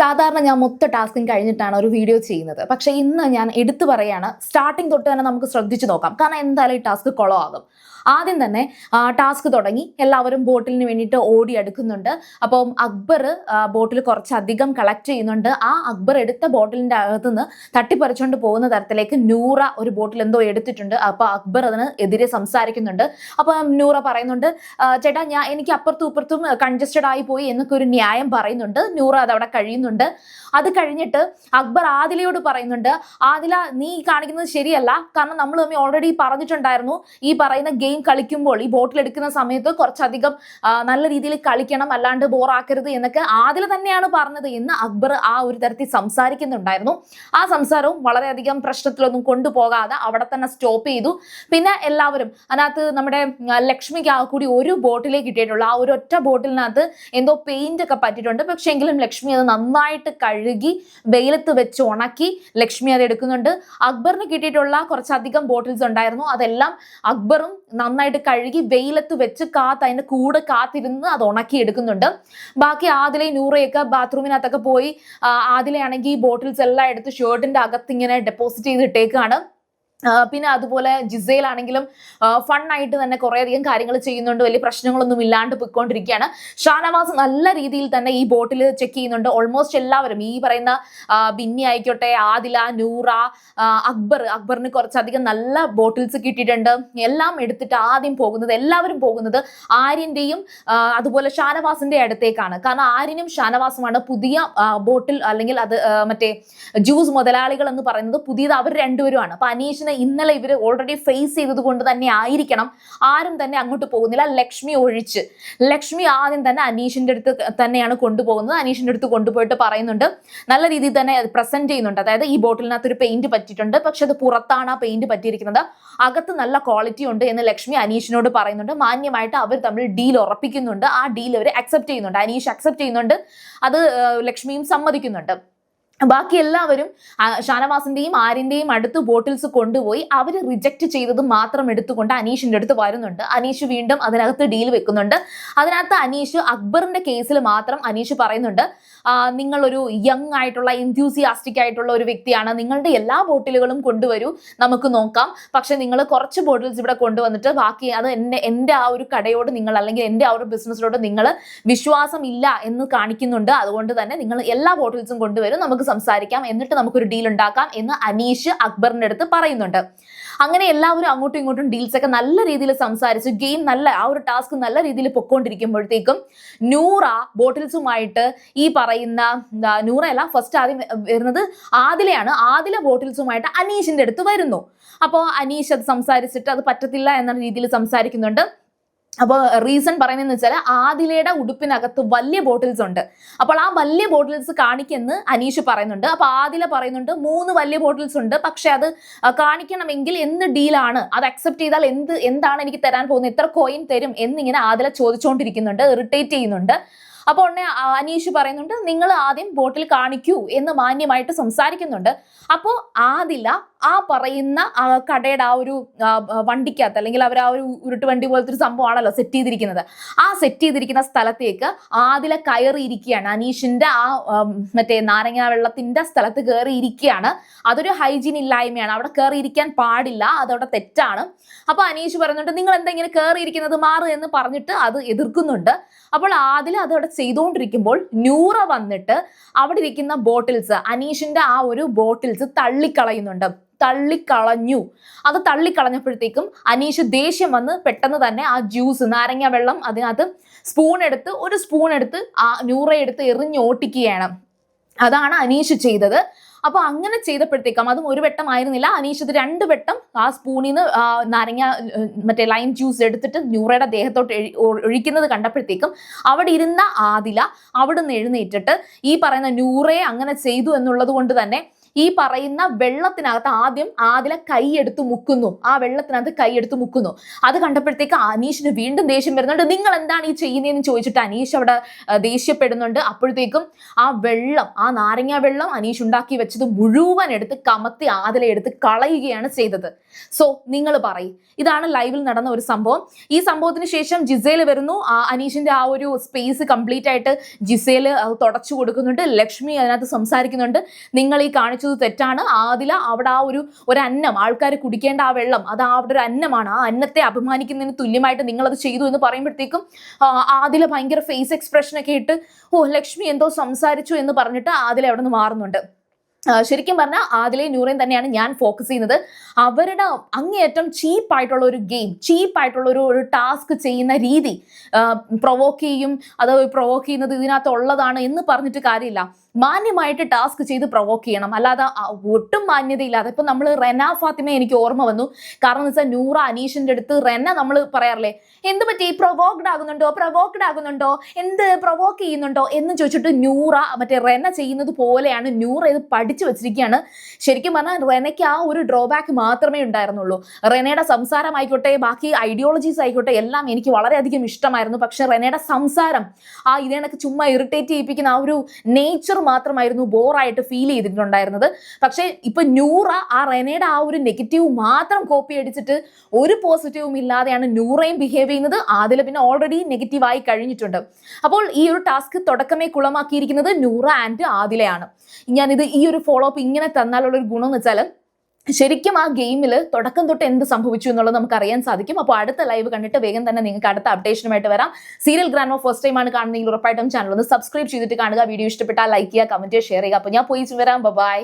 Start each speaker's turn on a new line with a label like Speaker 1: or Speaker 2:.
Speaker 1: സാധാരണ ഞാൻ മൊത്ത ടാസ്കും കഴിഞ്ഞിട്ടാണ് ഒരു വീഡിയോ ചെയ്യുന്നത്. പക്ഷേ ഇന്ന് ഞാൻ എടുത്തു പറയാണ്, സ്റ്റാർട്ടിങ് തൊട്ട് തന്നെ നമുക്ക് ശ്രദ്ധിച്ചു നോക്കാം. കാരണം എന്തായാലും ഈ ടാസ്ക് കുളമാകും. ആദ്യം തന്നെ ടാസ്ക് തുടങ്ങി, എല്ലാവരും ബോട്ടിലിന് വേണ്ടിയിട്ട് ഓടി അടുക്കുന്നുണ്ട്. അപ്പം അക്ബർ ബോട്ടിൽ കുറച്ചധികം കളക്ട് ചെയ്യുന്നുണ്ട്. ആ അക്ബർ എടുത്ത ബോട്ടിലിന്റെ അകത്തുനിന്ന് തട്ടിപ്പറിച്ചുകൊണ്ട് പോകുന്ന തരത്തിലേക്ക് നൂറ ഒരു ബോട്ടിൽ എന്തോ എടുത്തിട്ടുണ്ട്. അപ്പൊ അക്ബർ അതിന് എതിരെ സംസാരിക്കുന്നുണ്ട്. അപ്പൊ നൂറ പറയുന്നുണ്ട്, ചേട്ടാ എനിക്ക് അപ്പുറത്തും ഇപ്പുറത്തും കൺജസ്റ്റഡ് ആയി പോയി എന്നൊക്കെ ഒരു ന്യായം പറയുന്നുണ്ട്. നൂറ അതവിടെ കഴിയുന്നുണ്ട്. അത് കഴിഞ്ഞിട്ട് അക്ബർ ആദിലയോട് പറയുന്നുണ്ട്, ആദില നീ കാണിക്കുന്നത് ശരിയല്ല. കാരണം നമ്മൾ തമ്മിൽ ഓൾറെഡി പറഞ്ഞിട്ടുണ്ടായിരുന്നു, ഈ പറയുന്ന ഗെയിം കളിക്കുമ്പോൾ ഈ ബോട്ടിൽ എടുക്കുന്ന സമയത്ത് കുറച്ചധികം നല്ല രീതിയിൽ കളിക്കണം, അല്ലാണ്ട് ബോറാക്കരുത് എന്നൊക്കെ ആദില തന്നെയാണ് പറഞ്ഞത് എന്ന് അക്ബർ ആ ഒരു തരത്തിൽ സംസാരിക്കുന്നുണ്ടായിരുന്നു. ആ സംസാരവും വളരെയധികം പ്രശ്നത്തിലൊന്നും കൊണ്ടുപോകാതെ അവിടെ തന്നെ സ്റ്റോപ്പ് ചെയ്തു. പിന്നെ എല്ലാവരും അതിനകത്ത് നമ്മുടെ ലക്ഷ്മിക്ക് കൂടി ഒരു ബോട്ടിലേ കിട്ടിയിട്ടുള്ളൂ. ആ ഒരു ഒറ്റ ബോട്ടിലിനകത്ത് എന്തോ പെയിന്റ് ഒക്കെ പറ്റിയിട്ടുണ്ട്. പക്ഷെ എങ്കിലും ലക്ഷ്മി അത് നന്നായിട്ട് കഴുകി വെയിലത്ത് വെച്ച് ഉണക്കി ലക്ഷ്മി അത് എടുക്കുന്നുണ്ട്. അക്ബറിന് കിട്ടിയിട്ടുള്ള കുറച്ചധികം ബോട്ടിൽസ് ഉണ്ടായിരുന്നു. അതെല്ലാം അക്ബറും നന്നായിട്ട് കഴുകി വെയിലത്ത് വെച്ച് അതിന്റെ കൂടെ കാത്തിരുന്ന് അത് ഉണക്കി എടുക്കുന്നുണ്ട്. ബാക്കി ആദിലയും നൂറയൊക്കെ ബാത്റൂമിനകത്തൊക്കെ പോയി, ആദിലയാണെങ്കിൽ ബോട്ടിൽസ് എല്ലാം എടുത്ത് ഷർട്ടിന്റെ അകത്ത് ഇങ്ങനെ ഡെപ്പോസിറ്റ് ചെയ്തിട്ടേക്കാണ്. പിന്നെ അതുപോലെ ജിസയിലാണെങ്കിലും ഫണ്ണായിട്ട് തന്നെ കുറേയധികം കാര്യങ്ങൾ ചെയ്യുന്നുണ്ട്. വലിയ പ്രശ്നങ്ങളൊന്നും ഇല്ലാണ്ട് പോയിക്കൊണ്ടിരിക്കുകയാണ്. ഷാനവാസ് നല്ല രീതിയിൽ തന്നെ ഈ ബോട്ടിൽ ചെക്ക് ചെയ്യുന്നുണ്ട്. ഓൾമോസ്റ്റ് എല്ലാവരും ഈ പറയുന്ന ബിന്നി ആയിക്കോട്ടെ, ആദില, നൂറ, അക്ബറിന് കുറച്ചധികം നല്ല ബോട്ടിൽസ് കിട്ടിയിട്ടുണ്ട്. എല്ലാം എടുത്തിട്ട് ആദ്യം എല്ലാവരും പോകുന്നത് ആര്യന്റെയും അതുപോലെ ഷാനവാസിന്റെ അടുത്തേക്കാണ്. കാരണം ആര്യനും ഷാനവാസുമാണ് പുതിയ ബോട്ടിൽ അല്ലെങ്കിൽ അത് മറ്റേ ജ്യൂസ് മുതലാളികൾ എന്ന് പറയുന്നത് പുതിയത് അവർ രണ്ടുപേരുമാണ്. അപ്പൊ അനീഷിനെ ഇന്നലെ ഇവര് ഓൾറെഡി ഫേസ് ചെയ്തത് കൊണ്ട് തന്നെ ആയിരിക്കണം ആരും തന്നെ അങ്ങോട്ട് പോകുന്നില്ല, ലക്ഷ്മി ഒഴിച്ച്. ലക്ഷ്മി ആദ്യം തന്നെ അനീഷിന്റെ അടുത്ത് തന്നെയാണ് കൊണ്ടുപോകുന്നത്. അനീഷിന്റെ അടുത്ത് കൊണ്ടുപോയിട്ട് പറയുന്നുണ്ട്, നല്ല രീതിയിൽ തന്നെ പ്രസന്റ് ചെയ്യുന്നുണ്ട്. അതായത് ഈ ബോട്ടിലിനകത്ത് ഒരു പെയിന്റ് പറ്റിയിട്ടുണ്ട്, പക്ഷെ അത് പുറത്താണ് ആ പെയിന്റ് പറ്റിയിരിക്കുന്നത്, അകത്ത് നല്ല ക്വാളിറ്റി ഉണ്ട് എന്ന് ലക്ഷ്മി അനീഷിനോട് പറയുന്നുണ്ട്. മാന്യമായിട്ട് അവർ തമ്മിൽ ഡീൽ ഉറപ്പിക്കുന്നുണ്ട്. ആ ഡീൽ അവർ അക്സെപ്റ്റ് ചെയ്യുന്നുണ്ട്. അനീഷ് അക്സെപ്റ്റ് ചെയ്യുന്നുണ്ട്. അത് ലക്ഷ്മിയും സമ്മതിക്കുന്നുണ്ട്. ബാക്കി എല്ലാവരും ഷാനവാസിന്റെയും ആര്യന്റെയും അടുത്ത് ബോട്ടിൽസ് കൊണ്ടുപോയി അവർ റിജക്ട് ചെയ്തത് മാത്രം എടുത്തുകൊണ്ട് അനീഷിന്റെ അടുത്ത് വരുന്നുണ്ട്. അനീഷ് വീണ്ടും അതിനകത്ത് ഡീൽ വെക്കുന്നുണ്ട്. അതിനകത്ത് അനീഷ് അക്ബറിന്റെ കേസിൽ മാത്രം അനീഷ് പറയുന്നുണ്ട്, നിങ്ങളൊരു യങ് ആയിട്ടുള്ള എൻത്യൂസിയാസ്റ്റിക് ആയിട്ടുള്ള ഒരു വ്യക്തിയാണ്, നിങ്ങളുടെ എല്ലാ ബോട്ടിലുകളും കൊണ്ടുവരൂ, നമുക്ക് നോക്കാം. പക്ഷെ നിങ്ങൾ കുറച്ച് ബോട്ടിൽസ് ഇവിടെ കൊണ്ടുവന്നിട്ട് ബാക്കി അത് എൻ്റെ ആ ഒരു കടയോട് നിങ്ങൾ അല്ലെങ്കിൽ എൻ്റെ ആ ഒരു ബിസിനസ്സിലോട് നിങ്ങൾ വിശ്വാസം ഇല്ല എന്ന് കാണിക്കുന്നുണ്ട്. അതുകൊണ്ട് തന്നെ നിങ്ങൾ എല്ലാ ബോട്ടിൽസും കൊണ്ടുവരും, നമുക്ക് സംസാരിക്കാം, എന്നിട്ട് നമുക്കൊരു ഡീൽ ഉണ്ടാക്കാം എന്ന് അനീഷ് അക്ബറിന്റെ അടുത്ത് പറയുന്നുണ്ട്. അങ്ങനെ എല്ലാവരും അങ്ങോട്ടും ഇങ്ങോട്ടും ഡീൽസ് ഒക്കെ നല്ല രീതിയിൽ സംസാരിച്ചു. ഗെയിം ആ ഒരു ടാസ്ക് നല്ല രീതിയിൽ പൊക്കോണ്ടിരിക്കുമ്പോഴത്തേക്കും നൂറ ബോട്ടിൽസുമായിട്ട് ഈ പറയുന്ന നൂറയല്ല, ഫസ്റ്റ് ആദ്യം വരുന്നത് ആദിലയാണ്. ആദില ബോട്ടിൽസുമായിട്ട് അനീഷിന്റെ അടുത്ത് വരുന്നു. അപ്പോൾ അനീഷ് അത് സംസാരിച്ചിട്ട് അത് പറ്റത്തില്ല എന്ന രീതിയിൽ സംസാരിക്കുന്നുണ്ട്. അപ്പോൾ റീസൺ പറയുന്നതെന്ന് വെച്ചാൽ ആദിലയുടെ ഉടുപ്പിനകത്ത് വലിയ ബോട്ടിൽസ് ഉണ്ട്. അപ്പോൾ ആ വലിയ ബോട്ടിൽസ് കാണിക്കെന്ന് അനീഷ് പറയുന്നുണ്ട്. അപ്പൊ ആദില പറയുന്നുണ്ട്, 3 വലിയ ബോട്ടിൽസ് ഉണ്ട്, പക്ഷെ അത് കാണിക്കണമെങ്കിൽ എന്ത് ഡീലാണ്, അത് അക്സെപ്റ്റ് ചെയ്താൽ എന്താണ് എനിക്ക് തരാൻ പോകുന്നത്, എത്ര കോയിൻ തരും എന്നിങ്ങനെ ആദില ചോദിച്ചുകൊണ്ടിരിക്കുന്നുണ്ട്, ഇറിറ്റേറ്റ് ചെയ്യുന്നുണ്ട്. അപ്പോൾ ഉടനെ അനീഷ് പറയുന്നുണ്ട്, നിങ്ങൾ ആദ്യം ബോട്ടിൽ കാണിക്കൂ എന്ന് മാന്യമായിട്ട് സംസാരിക്കുന്നുണ്ട്. അപ്പോൾ ആദില ആ പറയുന്ന കടയുടെ ആ ഒരു വണ്ടിക്കകത്ത് അല്ലെങ്കിൽ അവർ ആ ഒരു ഉരുട്ട് വണ്ടി പോലത്തെ ഒരു സംഭവമാണല്ലോ സെറ്റ് ചെയ്തിരിക്കുന്നത്, ആ സെറ്റ് ചെയ്തിരിക്കുന്ന സ്ഥലത്തേക്ക് ആദില കയറിയിരിക്കുകയാണ്. അനീഷിന്റെ ആ മറ്റേ നാരങ്ങ വെള്ളത്തിന്റെ സ്ഥലത്ത് കയറിയിരിക്കുകയാണ്. അതൊരു ഹൈജീൻ ഇല്ലായ്മയാണ്, അവിടെ കയറിയിരിക്കാൻ പാടില്ല, അതവിടെ തെറ്റാണ്. അപ്പൊ അനീഷ് പറയുന്നുണ്ട്, നിങ്ങൾ എന്താ ഇങ്ങനെ കയറിയിരിക്കുന്നത്, മാറ് എന്ന് പറഞ്ഞിട്ട് അത് എതിർക്കുന്നുണ്ട്. അപ്പോൾ ആദില അതവിടെ ചെയ്തുകൊണ്ടിരിക്കുമ്പോൾ നൂറ വന്നിട്ട് അവിടെ ഇരിക്കുന്ന ബോട്ടിൽസ്, അനീഷിന്റെ ആ ഒരു ബോട്ടിൽസ് തള്ളിക്കളയുന്നുണ്ട്. തള്ളിക്കളഞ്ഞു. അത് തള്ളിക്കളഞ്ഞപ്പോഴത്തേക്കും അനീഷ് ദേഷ്യം വന്ന് പെട്ടെന്ന് തന്നെ ആ ജ്യൂസ് നാരങ്ങ വെള്ളം അതിനകത്ത് ഒരു സ്പൂൺ എടുത്ത് ആ നൂറയെടുത്ത് എറിഞ്ഞോട്ടിക്കുകയാണ്. അതാണ് അനീഷ് ചെയ്തത്. അപ്പൊ അങ്ങനെ ചെയ്തപ്പോഴത്തേക്കും അതും ഒരു വട്ടം ആയിരുന്നില്ല, അനീഷ് ഇത് 2 വട്ടം ആ സ്പൂണിൽ നിന്ന് നാരങ്ങ മറ്റേ ലൈം ജ്യൂസ് എടുത്തിട്ട് നൂറയുടെ ദേഹത്തോട്ട് ഒഴിക്കുന്നത് കണ്ടപ്പോഴത്തേക്കും അവിടെ ഇരുന്ന ആദില അവിടെ നിന്ന് എഴുന്നേറ്റിട്ട് ഈ പറയുന്ന നൂറയെ അങ്ങനെ ചെയ്തു എന്നുള്ളത് കൊണ്ട് തന്നെ ഈ പറയുന്ന വെള്ളത്തിനകത്ത് ആദ്യം ആദില കൈയെടുത്ത് മുക്കുന്നു. ആ വെള്ളത്തിനകത്ത് കൈയെടുത്ത് മുക്കുന്നു. അത് കണ്ടപ്പോഴത്തേക്ക് അനീഷിന് വീണ്ടും ദേഷ്യം വരുന്നുണ്ട്. നിങ്ങൾ എന്താണ് ഈ ചെയ്യുന്നതെന്ന് ചോദിച്ചിട്ട് അനീഷ് അവിടെ ദേഷ്യപ്പെടുന്നുണ്ട്. അപ്പോഴത്തേക്കും ആ വെള്ളം, ആ നാരങ്ങ വെള്ളം അനീഷ് ഉണ്ടാക്കി വെച്ചത് മുഴുവൻ എടുത്ത് കമത്തി ആദില എടുത്ത് കളയുകയാണ് ചെയ്തത്. സോ നിങ്ങൾ പറയും, ഇതാണ് ലൈവിൽ നടന്ന ഒരു സംഭവം. ഈ സംഭവത്തിന് ശേഷം ജിസേൽ വരുന്നു. അനീഷിന്റെ ആ ഒരു സ്പേസ് കംപ്ലീറ്റ് ആയിട്ട് ജിസേൽ തുടച്ചു കൊടുക്കുന്നുണ്ട്. ലക്ഷ്മി അതിനകത്ത് സംസാരിക്കുന്നുണ്ട്. നിങ്ങൾ ഈ കാണിച്ചത് തെറ്റാണ്. ആദില അവിടെ ആ ഒരു അന്നം, ആൾക്കാർ കുടിക്കേണ്ട ആ വെള്ളം, അത് അവിടെ ഒരു അന്നമാണ്. ആ അന്നത്തെ അപമാനിക്കുന്നതിന് തുല്യമായിട്ട് നിങ്ങൾ അത് ചെയ്തു എന്ന് പറയുമ്പോഴത്തേക്കും ആദില ഭയങ്കര ഫേസ് എക്സ്പ്രഷൻ ഒക്കെ ഇട്ട് ലക്ഷ്മി എന്തോ സംസാരിച്ചു എന്ന് പറഞ്ഞിട്ട് ആദില അവിടെ നിന്ന് മാറുന്നുണ്ട്. ശരിക്കും പറഞ്ഞാൽ ആദിലയും നൂറയും തന്നെയാണ് ഞാൻ ഫോക്കസ് ചെയ്യുന്നത്. അവരുടെ അങ്ങേയറ്റം ചീപ്പായിട്ടുള്ള ഒരു ഗെയിം, ചീപ്പായിട്ടുള്ള ഒരു ടാസ്ക് ചെയ്യുന്ന രീതി, പ്രൊവോക്ക് ചെയ്യും, അത് പ്രൊവോക്ക് ചെയ്യുന്നത് ഇതിനകത്തുള്ളതാണ് എന്ന് പറഞ്ഞിട്ട് കാര്യമില്ല. മാന്യമായിട്ട് ടാസ്ക് ചെയ്ത് പ്രൊവോക്ക് ചെയ്യണം, അല്ലാതെ ഒട്ടും മാന്യതയില്ലാതെ. ഇപ്പൊ നമ്മൾ റെന ഫാത്തിമ എനിക്ക് ഓർമ്മ വന്നു. കാരണം എന്ന് വെച്ചാൽ നൂറ അനീഷിന്റെ അടുത്ത് റെന നമ്മൾ പറയാറില്ലേ, എന്ത് പറ്റി, പ്രൊവോക്ഡ് ആകുന്നുണ്ടോ, എന്ത് പ്രൊവോക്ക് ചെയ്യുന്നുണ്ടോ എന്ന് ചോദിച്ചിട്ട് നൂറ മറ്റേ റെന ചെയ്യുന്നത് പോലെയാണ് നൂറ ഇത് പഠിച്ചു വെച്ചിരിക്കുകയാണ്. ശരിക്കും പറഞ്ഞാൽ റെനയ്ക്ക് ആ ഒരു ഡ്രോബാക്ക് മാത്രമേ ഉണ്ടായിരുന്നുള്ളൂ. റെനയുടെ സംസാരമായിക്കോട്ടെ, ബാക്കി ഐഡിയോളജീസ് ആയിക്കോട്ടെ, എല്ലാം എനിക്ക് വളരെയധികം ഇഷ്ടമായിരുന്നു. പക്ഷെ റെനയുടെ സംസാരം, ആ ഇതിനൊക്കെ ചുമ്മാ ഇറിറ്റേറ്റ് ചെയ്യിപ്പിക്കുന്ന ആ ഒരു നേച്ചർ മാത്രമായിരുന്നു ബോറായിട്ട് ഫീൽ ചെയ്തിട്ടുണ്ടായിരുന്നത്. പക്ഷെ ഇപ്പൊ നൂറ ആ റെനയുടെ ആ ഒരു നെഗറ്റീവ് മാത്രം കോപ്പി അടിച്ചിട്ട് ഒരു പോസിറ്റീവും ഇല്ലാതെയാണ് നൂറയും ബിഹേവ് ചെയ്യുന്നത്. ആദില പിന്നെ ഓൾറെഡി നെഗറ്റീവായി കഴിഞ്ഞിട്ടുണ്ട്. അപ്പോൾ ഈ ഒരു ടാസ്ക് തുടക്കമേ കുളമാക്കിയിരിക്കുന്നത് നൂറ ആൻഡ് ആദിലയാണ്. ഞാനിത് ഈ ഒരു ഫോളോ അപ്പ് ഇങ്ങനെ തന്നാലുള്ള ഒരു ഗുണം എന്ന് വെച്ചാൽ ശരിക്കും ആ ഗെയിമിൽ തുടക്കം തൊട്ട് എന്ത് സംഭവിച്ചു എന്നുള്ളത് നമുക്ക് അറിയാൻ സാധിക്കും. അപ്പോൾ അടുത്ത ലൈവ് കണ്ടിട്ട് വേഗം തന്നെ നിങ്ങൾക്ക് അടുത്ത അപ്ഡേഷനുമായിട്ട് വരാം. സീരിയൽ ഗ്രാൻഡ് ഫസ്റ്റ് ടൈം ആണ് കാണുന്നതെങ്കിൽ ഉറപ്പായിട്ടും ചാനൽ ഒന്ന് സബ്സ്ക്രൈബ് ചെയ്തിട്ട് കാണുക. വീഡിയോ ഇഷ്ടപ്പെട്ടാൽ ലൈക്ക് ചെയ്യുക, കമന്റ് ചെയ്യുക, ഷെയർ ചെയ്യുക. അപ്പോൾ ഞാൻ പോയി വരാം. ബൈ.